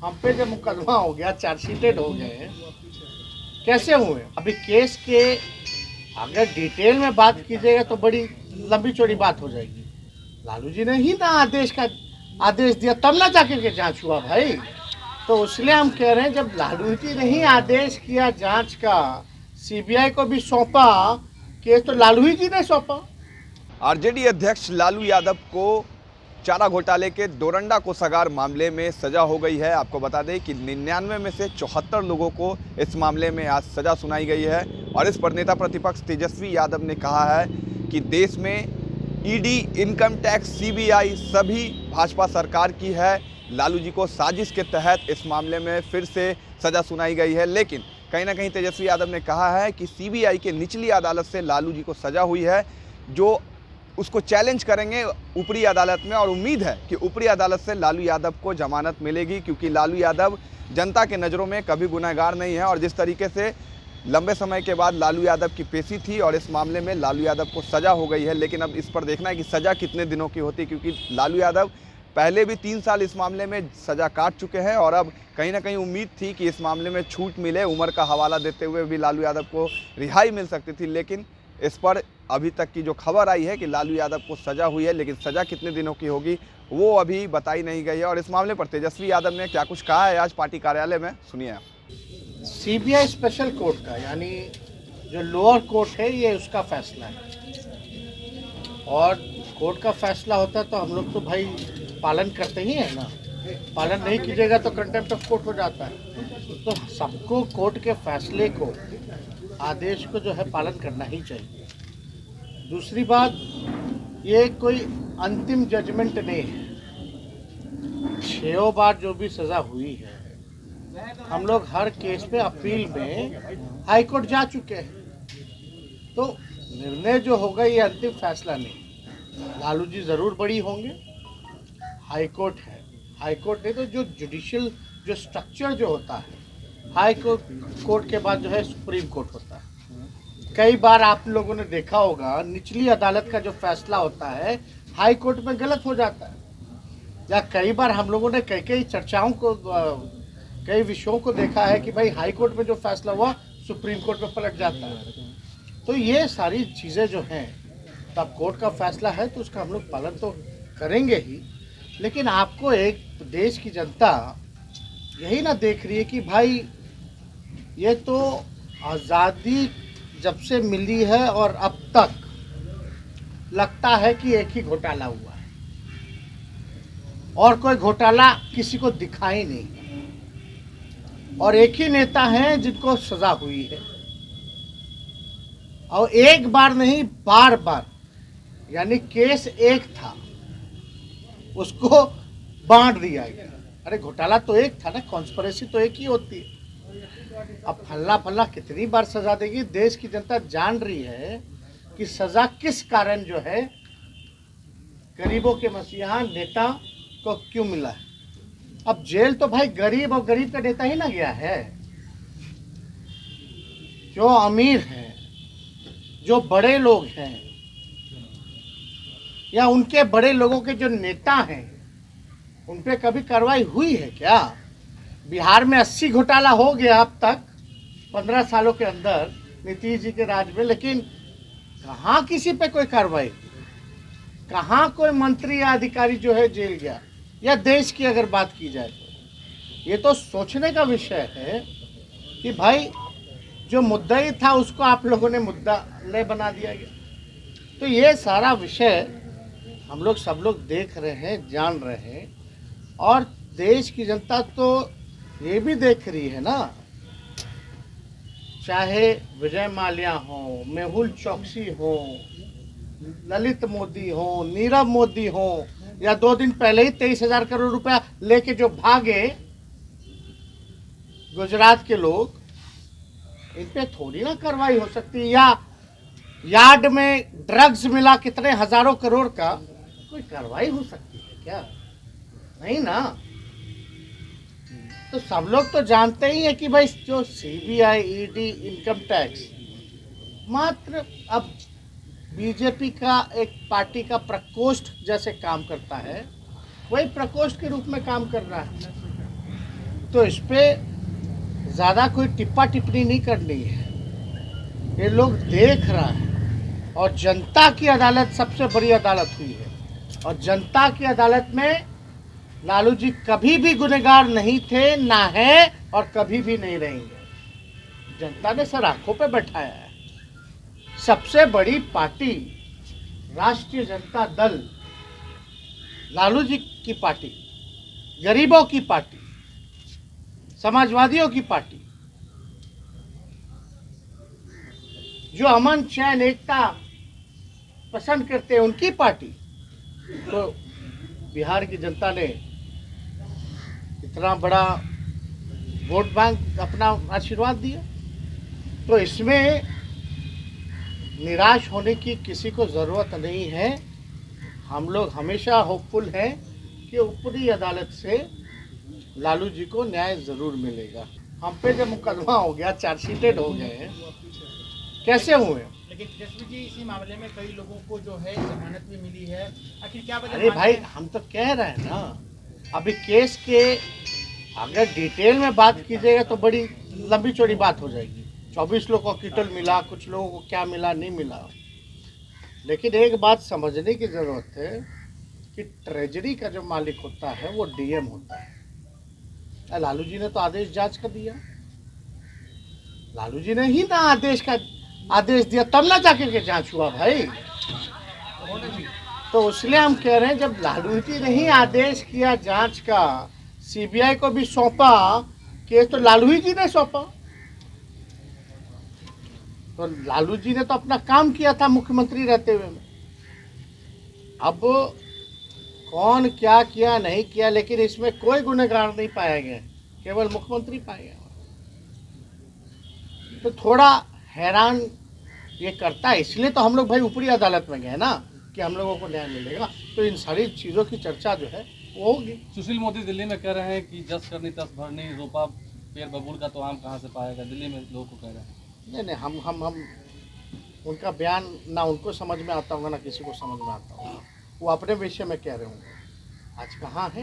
हम पे जो मुकदमा हो गया, चार्जशीटेड हो गए, कैसे हुए? अभी केस के अगर डिटेल में बात कीजिएगा तो बड़ी लंबी चौड़ी बात हो जाएगी। लालू जी ने ही ना आदेश दिया, तब ना जाकर के जांच हुआ भाई। तो इसलिए हम कह रहे हैं, जब लालू जी ने ही आदेश किया जांच का, सीबीआई को भी सौंपा केस, तो लालू जी ने सौंपा। आरजेडी अध्यक्ष लालू यादव को चारा घोटाले के डोरंडा कोषागार मामले में सजा हो गई है। आपको बता दें कि 99 में से 74 लोगों को इस मामले में आज सजा सुनाई गई है। और इस पर नेता प्रतिपक्ष तेजस्वी यादव ने कहा है कि देश में ईडी, इनकम टैक्स, सीबीआई सभी भाजपा सरकार की है। लालू जी को साजिश के तहत इस मामले में फिर से सजा सुनाई गई है। लेकिन कहीं ना कहीं तेजस्वी यादव ने कहा है कि सीबीआई के निचली अदालत से लालू जी को सजा हुई है, जो उसको चैलेंज करेंगे ऊपरी अदालत में। और उम्मीद है कि ऊपरी अदालत से लालू यादव को जमानत मिलेगी, क्योंकि लालू यादव जनता के नज़रों में कभी गुनहगार नहीं है। और जिस तरीके से लंबे समय के बाद लालू यादव की पेशी थी और इस मामले में लालू यादव को सज़ा हो गई है, लेकिन अब इस पर देखना है कि सज़ा कितने दिनों की होती है, क्योंकि लालू यादव पहले भी 3 साल इस मामले में सज़ा काट चुके हैं। और अब कहीं ना कहीं उम्मीद थी कि इस मामले में छूट मिले, उम्र का हवाला देते हुए भी लालू यादव को रिहाई मिल सकती थी। लेकिन इस पर अभी तक की जो खबर आई है कि लालू यादव को सज़ा हुई है, लेकिन सज़ा कितने दिनों की होगी वो अभी बताई नहीं गई है। और इस मामले पर तेजस्वी यादव ने क्या कुछ कहा है आज पार्टी कार्यालय में, सुनिए आप। सीबीआई स्पेशल कोर्ट का, यानी जो लोअर कोर्ट है, ये उसका फैसला है। और कोर्ट का फैसला होता है तो हम लोग तो भाई पालन करते ही हैं ना। पालन नहीं कीजिएगा तो कंटेम्प्ट ऑफ कोर्ट हो जाता है। तो सबको कोर्ट के फैसले को, आदेश को जो है पालन करना ही चाहिए। दूसरी बात, ये कोई अंतिम जजमेंट नहीं है। 6 बार जो भी सज़ा हुई है, हम लोग हर केस पे अपील में हाई कोर्ट जा चुके हैं। तो निर्णय जो होगा ये अंतिम फैसला नहीं। लालू जी ज़रूर बड़ी होंगे, हाई कोर्ट है। हाई कोर्ट नहीं तो जो जुडिशियल जो स्ट्रक्चर जो होता है, हाई कोर्ट के बाद जो है सुप्रीम कोर्ट होता है। कई बार आप लोगों ने देखा होगा, निचली अदालत का जो फैसला होता है हाई कोर्ट में गलत हो जाता है। या कई बार हम लोगों ने कई चर्चाओं को, कई विषयों को देखा है कि भाई हाई कोर्ट में जो फैसला हुआ सुप्रीम कोर्ट में पलट जाता है। तो ये सारी चीज़ें जो हैं, तब कोर्ट का फैसला है तो उसका हम लोग पालन तो करेंगे ही। लेकिन आपको एक देश की जनता यही ना देख रही है कि भाई ये तो आज़ादी जब से मिली है और अब तक लगता है कि एक ही घोटाला हुआ है और कोई घोटाला किसी को दिखाई नहीं, और एक ही नेता हैं जिनको सजा हुई है। और एक बार नहीं, बार बार, यानी केस एक था, उसको बांट दिया गया। अरे घोटाला तो एक था ना, कॉन्स्पिरेसी तो एक ही होती है। अब फल्ला कितनी बार सजा देगी? देश की जनता जान रही है कि सजा किस कारण जो है गरीबों के मसीहा नेता को क्यों मिला है। अब जेल तो भाई गरीब और गरीब का नेता ही ना गया है। जो अमीर हैं, जो बड़े लोग हैं, या उनके बड़े लोगों के जो नेता हैं, उन पे कभी कार्रवाई हुई है क्या? बिहार में 80 घोटाला हो गया अब तक 15 सालों के अंदर नीतीश जी के राज में, लेकिन कहाँ किसी पे कोई कार्रवाई? कहाँ कोई मंत्री या अधिकारी जो है जेल गया? या देश की अगर बात की जाए तो ये तो सोचने का विषय है कि भाई जो मुद्दा ही था उसको आप लोगों ने मुद्दा नहीं बना दिया गया। तो ये सारा विषय हम लोग सब लोग देख रहे हैं, जान रहे हैं। और देश की जनता तो ये भी देख रही है ना, चाहे विजय माल्या हो, मेहुल चौकसी हो, ललित मोदी हो, नीरव मोदी हो, या 2 दिन पहले ही 23,000 करोड़ रुपया लेके जो भागे गुजरात के लोग, इन पे थोड़ी ना कार्रवाई हो सकती। या यार्ड में ड्रग्स मिला कितने हजारों करोड़ का, कोई कार्रवाई हो सकती है क्या? नहीं ना। तो सब लोग तो जानते ही हैं कि भाई जो सीबीआई, ईडी, इनकम टैक्स मात्र अब बीजेपी का एक पार्टी का प्रकोष्ठ जैसे काम करता है, वही प्रकोष्ठ के रूप में काम कर रहा है। तो इस पे ज़्यादा कोई टिप्पा टिप्पणी नहीं करनी है। ये लोग देख रहा है और जनता की अदालत सबसे बड़ी अदालत हुई है और जनता की अदालत में लालू जी कभी भी गुनहगार नहीं थे, ना है और कभी भी नहीं रहेंगे। जनता ने सर आंखों पे बैठाया है। सबसे बड़ी पार्टी राष्ट्रीय जनता दल, लालू जी की पार्टी, गरीबों की पार्टी, समाजवादियों की पार्टी, जो अमन चैन एकता पसंद करते हैं उनकी पार्टी, तो बिहार की जनता ने इतना बड़ा वोट बैंक अपना आशीर्वाद दिया। तो इसमें निराश होने की किसी को ज़रूरत नहीं है। हम लोग हमेशा होपफुल हैं कि ऊपरी अदालत से लालू जी को न्याय ज़रूर मिलेगा। हम पे जब मुकदमा हो गया, चार्जशीटेड हो गए हैं, कैसे हुए? लेकिन तेजस्वी जी, इसी मामले में कई लोगों को जो है जमानत भी मिली है, आखिर क्या वजह? अरे भाई, हम तो कह रहे हैं ना, अभी केस के अगर डिटेल में बात कीजिएगा तो बड़ी लंबी चौड़ी बात हो जाएगी। 24 लोगों को किटल मिला, कुछ लोगों को क्या मिला नहीं मिला, लेकिन एक बात समझने की ज़रूरत है कि ट्रेजरी का जो मालिक होता है वो डीएम होता है। लालू जी ने तो आदेश जांच कर दिया, लालू जी ने ही ना आदेश दिया, तब ना जाकर के जांच हुआ भाई। तो इसलिए हम कह रहे हैं, जब लालू जी ने ही आदेश किया जांच का, सीबीआई को भी सौंपा केस, तो लालू जी ने सौंपा, तो लालू जी ने तो अपना काम किया था मुख्यमंत्री रहते हुए में। अब कौन क्या किया नहीं किया, लेकिन इसमें कोई गुनहगार नहीं पाया गया, केवल मुख्यमंत्री पाया गया। तो थोड़ा हैरान ये करता है, इसलिए तो हम लोग भाई ऊपरी अदालत में गए ना कि हम लोगों को न्याय मिलेगा। तो इन सारी चीज़ों की चर्चा जो है वो होगी। सुशील मोदी दिल्ली में कह रहे हैं कि जस करनी तस भरनी, रोपा पेड़ बबूल का तो आम कहाँ से पाएगा, दिल्ली में लोगों को कह रहे हैं। नहीं, हम उनका बयान ना उनको समझ में आता होगा ना किसी को समझ में आता होगा। वो अपने विषय में कह रहे होंगे। आज कहाँ है